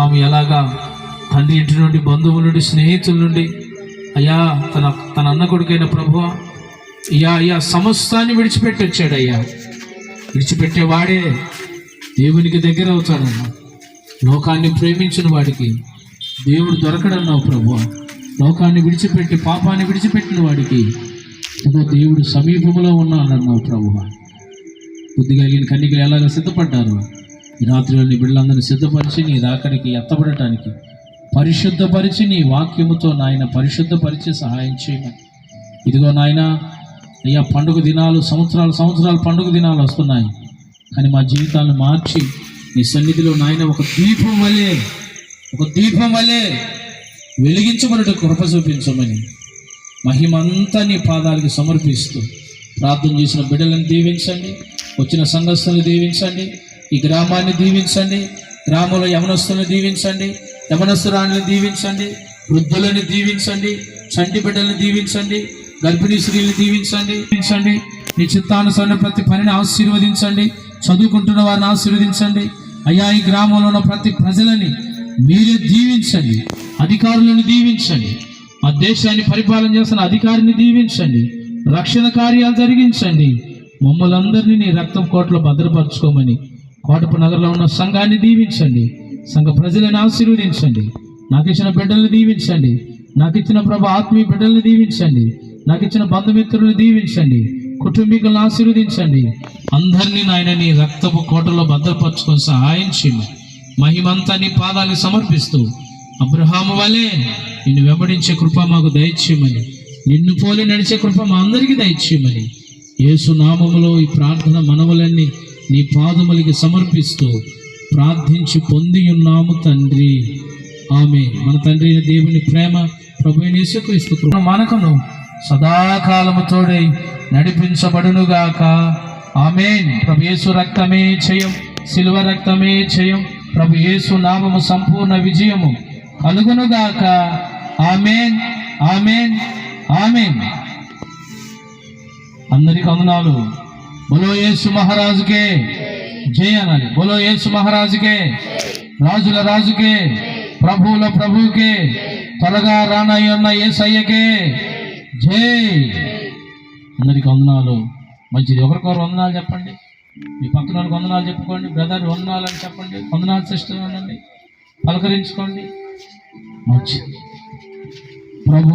ఆమె ఎలాగా తండ్రి ఇంటి నుండి, బంధువుల నుండి, స్నేహితుల నుండి అయ్యా తన అన్న కొడుకైన ప్రభువా అయ్యా సమస్తాన్ని విడిచిపెట్టి వచ్చాడయ్యా. విడిచిపెట్టేవాడే దేవునికి దగ్గర అవుతాడన్నా. లోకాన్ని ప్రేమించిన వాడికి దేవుడు దొరకడన్నావు ప్రభువా. లోకాన్ని విడిచిపెట్టి, పాపాన్ని విడిచిపెట్టిన వాడికి ఇదో దేవుడు సమీపంలో ఉన్నాడన్నావు ప్రభువా. బుద్ధి కలిగిన కన్యకలు ఎలాగ సిద్ధపడ్డారు, ఈ రాత్రిలో నీ బిడ్డలందరినీ సిద్ధపరిచి నీ రాకడికి ఎత్తబడటానికి పరిశుద్ధపరిచి నీ వాక్యముతో నాయన పరిశుద్ధపరిచి సహాయం చేయమని. ఇదిగో నాయన అయ్యా, పండుగ దినాలు, సంవత్సరాలు పండుగ దినాలు వస్తున్నాయి. కానీ మా జీవితాలను మార్చి నీ సన్నిధిలో నాయన ఒక దీపం వలె వెలిగించబడట కృప చూపించమని మహిమంతా నీ పాదాలకి సమర్పిస్తూ ప్రార్థన చేసిన బిడ్డలను దీవించండి, వచ్చిన సంఘస్థులను దీవించండి, ఈ గ్రామాన్ని దీవించండి, గ్రామంలో యవనస్తులను దీవించండి, యవనస్తురాణులను దీవించండి, వృద్ధులను దీవించండి, చంటి బిడ్డలను దీవించండి, గర్భిణీ స్త్రీలను దీవించండి. నీ చిత్తానుసారం ప్రతి పనిని ఆశీర్వదించండి, చదువుకుంటున్న వారిని ఆశీర్వదించండి. అయ్యా, ఈ గ్రామంలో ఉన్న ప్రతి ప్రజలని మీరే దీవించండి, అధికారులను దీవించండి, ఆ దేశాన్ని పరిపాలన చేస్తున్న అధికారిని దీవించండి, రక్షణ కార్యాలు జరిగించండి. మమ్మల్ని అందరినీ నీ రక్తం కోటలో భద్రపరచుకోమని కోటపు నగరంలో ఉన్న సంఘాన్ని దీవించండి, సంఘ ప్రజలను ఆశీర్వదించండి. నాకు ఇచ్చిన బిడ్డలను దీవించండి, నాకు ఇచ్చిన ప్రభు ఆత్మీయ బిడ్డలను దీవించండి, నాకు ఇచ్చిన బంధుమిత్రులను దీవించండి, కుటుంబీకులను ఆశీర్వదించండి. అందరినీ నాయన నీ రక్తపు కోటలో భద్రపరచుకొని సహాయం చేయమని మహిమంతా నీ పాదాలకు సమర్పిస్తూ అబ్రహాము వలె నిన్ను వెంబడించే కృప మాకు దయచేయమని, నిన్ను పోలి నడిచే కృప మా అందరికీ దయచేయమని యేసు నామములో ఈ ప్రార్థన మనవులన్నీ నీ పాదములకి సమర్పిస్తూ ప్రార్థించి పొంది ఉన్నాము తండ్రి, ఆమేన్. మన తండ్రి అయిన దేవుని ప్రేమ, ప్రభువైన యేసుక్రీస్తు కృప మనకును సదాకాలము తోడై నడిపించబడునుగాక, ఆమేన్. ప్రభు యేసు రక్తమే జయం, సిలువ రక్తమే జయం. ప్రభు యేసు నామము సంపూర్ణ విజయము కలుగునుగాక, ఆమేన్, ఆమేన్, ఆమేన్. అందరికి వందనాలు. బోలో యేసు మహారాజుకే జై అనాలి. బోలో యేసు మహారాజుకే, రాజుల రాజుకే, ప్రభువుల ప్రభువుకే, త్వరగా రానయ్యున్న యేసయ్యకే జై. అందరికి వందనాలు. మంచిది. ఒకరికొకరు వందనాలు చెప్పండి. మీ పక్కన వాళ్ళకి వందనాలు చెప్పుకోండి. బ్రదర్ వందనాలు అని చెప్పండి. వందనాలు సిస్టర్ అనండి, పలకరించుకోండి. మంచిది.